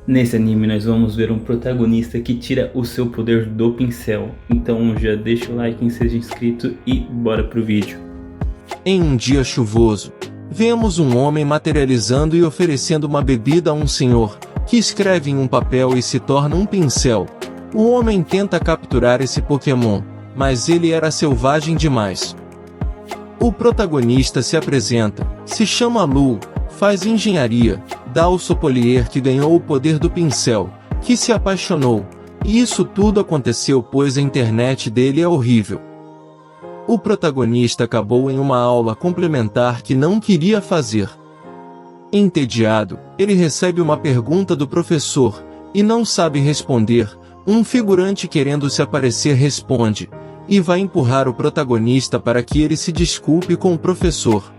Nesse anime nós vamos ver um protagonista que tira o seu poder do pincel. Então já deixa o like, seja inscrito e bora pro vídeo. Em um dia chuvoso, vemos um homem materializando e oferecendo uma bebida a um senhor, que escreve em um papel e se torna um pincel. O homem tenta capturar esse Pokémon, mas ele era selvagem demais. O protagonista se apresenta, se chama Lu, faz engenharia, dá ao sommelier que ganhou o poder do pincel, que se apaixonou, e isso tudo aconteceu pois a internet dele é horrível. O protagonista acabou em uma aula complementar que não queria fazer. Entediado, ele recebe uma pergunta do professor, e não sabe responder. Um figurante querendo se aparecer responde, e vai empurrar o protagonista para que ele se desculpe com o professor.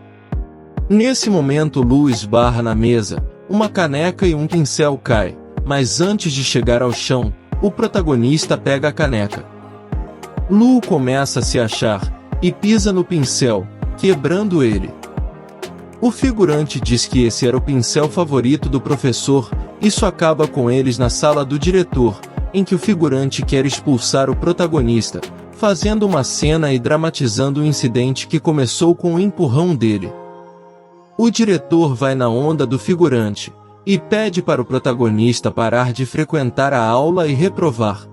Nesse momento Lu esbarra na mesa, uma caneca e um pincel cai, mas antes de chegar ao chão, o protagonista pega a caneca. Lu começa a se achar, e pisa no pincel, quebrando ele. O figurante diz que esse era o pincel favorito do professor, isso acaba com eles na sala do diretor, em que o figurante quer expulsar o protagonista, fazendo uma cena e dramatizando o incidente que começou com o empurrão dele. O diretor vai na onda do figurante, e pede para o protagonista parar de frequentar a aula e reprovar.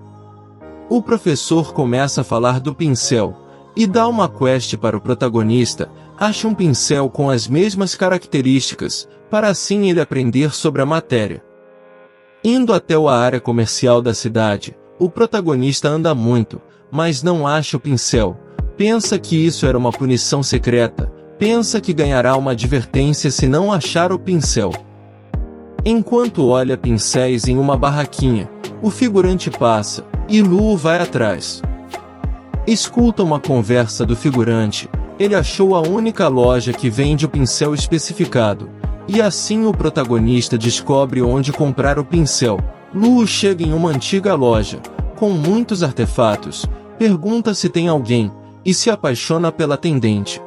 O professor começa a falar do pincel, e dá uma quest para o protagonista, acha um pincel com as mesmas características, para assim ele aprender sobre a matéria. Indo até a área comercial da cidade, o protagonista anda muito, mas não acha o pincel, pensa que isso era uma punição secreta, pensa que ganhará uma advertência se não achar o pincel. Enquanto olha pincéis em uma barraquinha, o figurante passa, e Lu vai atrás. Escuta uma conversa do figurante, ele achou a única loja que vende o pincel especificado, e assim o protagonista descobre onde comprar o pincel. Lu chega em uma antiga loja, com muitos artefatos, pergunta se tem alguém, e se apaixona pela atendente.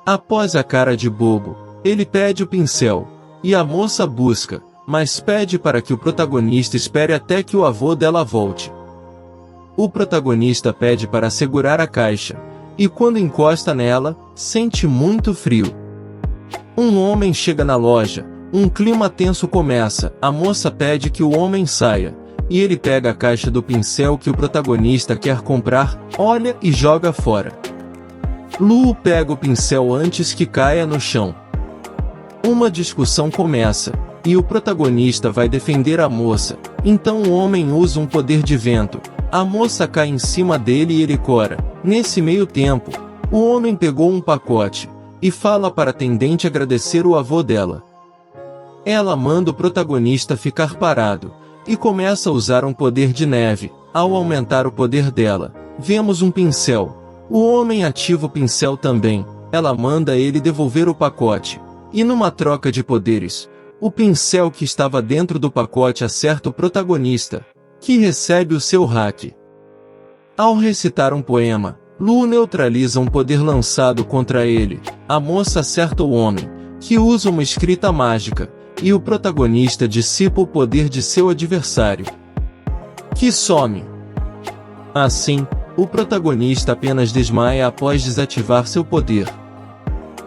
Após a cara de bobo, ele pede o pincel, e a moça busca, mas pede para que o protagonista espere até que o avô dela volte. O protagonista pede para segurar a caixa, e quando encosta nela, sente muito frio. Um homem chega na loja, um clima tenso começa, a moça pede que o homem saia, e ele pega a caixa do pincel que o protagonista quer comprar, olha e joga fora. Lu pega o pincel antes que caia no chão. Uma discussão começa, e o protagonista vai defender a moça, então o homem usa um poder de vento, a moça cai em cima dele e ele cora. Nesse meio tempo, o homem pegou um pacote, e fala para a atendente agradecer o avô dela. Ela manda o protagonista ficar parado, e começa a usar um poder de neve. Ao aumentar o poder dela, vemos um pincel. O homem ativa o pincel também, ela manda ele devolver o pacote, e numa troca de poderes, o pincel que estava dentro do pacote acerta o protagonista, que recebe o seu hack. Ao recitar um poema, Lu neutraliza um poder lançado contra ele, a moça acerta o homem, que usa uma escrita mágica, e o protagonista dissipa o poder de seu adversário, que some. Assim, o protagonista apenas desmaia após desativar seu poder.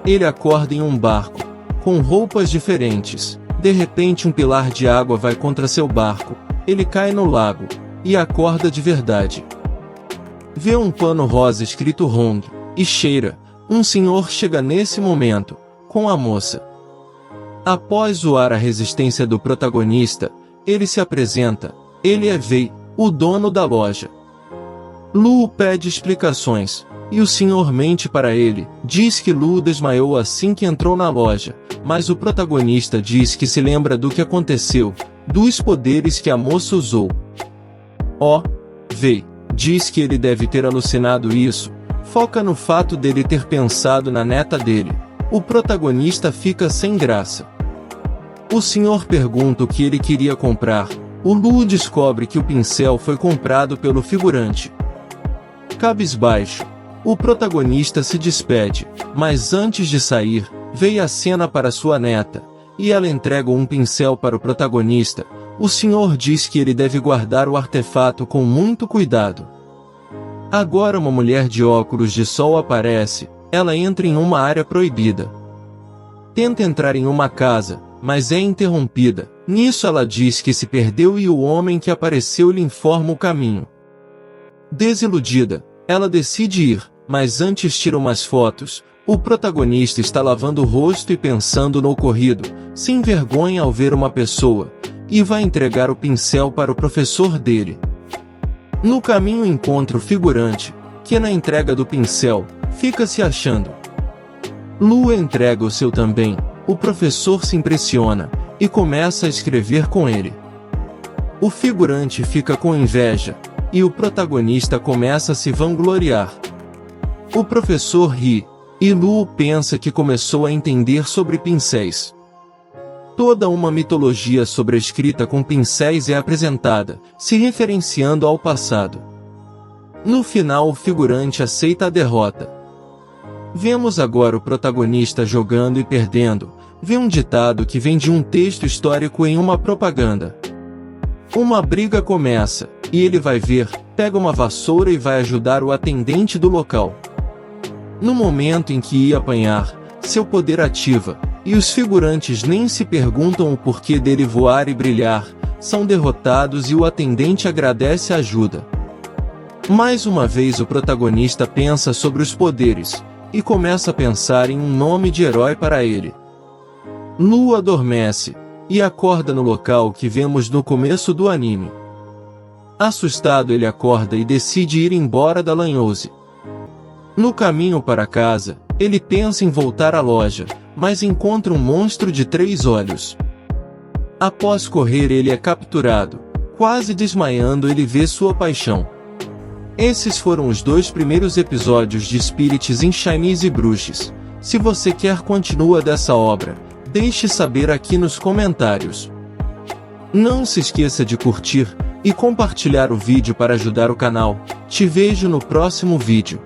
Ele acorda em um barco, com roupas diferentes. De repente um pilar de água vai contra seu barco, ele cai no lago, e acorda de verdade. Vê um pano rosa escrito Hong, e cheira. Um senhor chega nesse momento, com a moça. Após zoar a resistência do protagonista, ele se apresenta, ele é Wei, o dono da loja. Lu pede explicações, e o senhor mente para ele, diz que Lu desmaiou assim que entrou na loja, mas o protagonista diz que se lembra do que aconteceu, dos poderes que a moça usou. Wei diz que ele deve ter alucinado isso, foca no fato dele ter pensado na neta dele. O protagonista fica sem graça. O senhor pergunta o que ele queria comprar. O Lu descobre que o pincel foi comprado pelo figurante. Cabisbaixo, o protagonista se despede, mas antes de sair, veio a cena para sua neta, e ela entrega um pincel para o protagonista. O senhor diz que ele deve guardar o artefato com muito cuidado. Agora uma mulher de óculos de sol aparece, ela entra em uma área proibida. Tenta entrar em uma casa, mas é interrompida. Nisso ela diz que se perdeu e o homem que apareceu lhe informa o caminho. Desiludida, ela decide ir, mas antes tira umas fotos. O protagonista está lavando o rosto e pensando no ocorrido, se envergonha ao ver uma pessoa, e vai entregar o pincel para o professor dele. No caminho encontra o figurante, que na entrega do pincel, fica se achando. Lu entrega o seu também, o professor se impressiona, e começa a escrever com ele. O figurante fica com inveja, e o protagonista começa a se vangloriar. O professor ri, e Lu pensa que começou a entender sobre pincéis. Toda uma mitologia sobre a escrita com pincéis é apresentada, se referenciando ao passado. No final o figurante aceita a derrota. Vemos agora o protagonista jogando e perdendo, vê um ditado que vem de um texto histórico em uma propaganda. Uma briga começa, e ele vai ver, pega uma vassoura e vai ajudar o atendente do local. No momento em que ia apanhar, seu poder ativa, e os figurantes nem se perguntam o porquê dele voar e brilhar, são derrotados e o atendente agradece a ajuda. Mais uma vez o protagonista pensa sobre os poderes, e começa a pensar em um nome de herói para ele. Lu adormece, e acorda no local que vemos no começo do anime. Assustado ele acorda e decide ir embora da Lanhouse. No caminho para casa, ele pensa em voltar à loja, mas encontra um monstro de 3 olhos. Após correr ele é capturado. Quase desmaiando ele vê sua paixão. Esses foram os 2 primeiros episódios de Spirits in Chinese e Bruxes. Se você quer continua dessa obra, deixe saber aqui nos comentários. Não se esqueça de curtir e compartilhar o vídeo para ajudar o canal. Te vejo no próximo vídeo.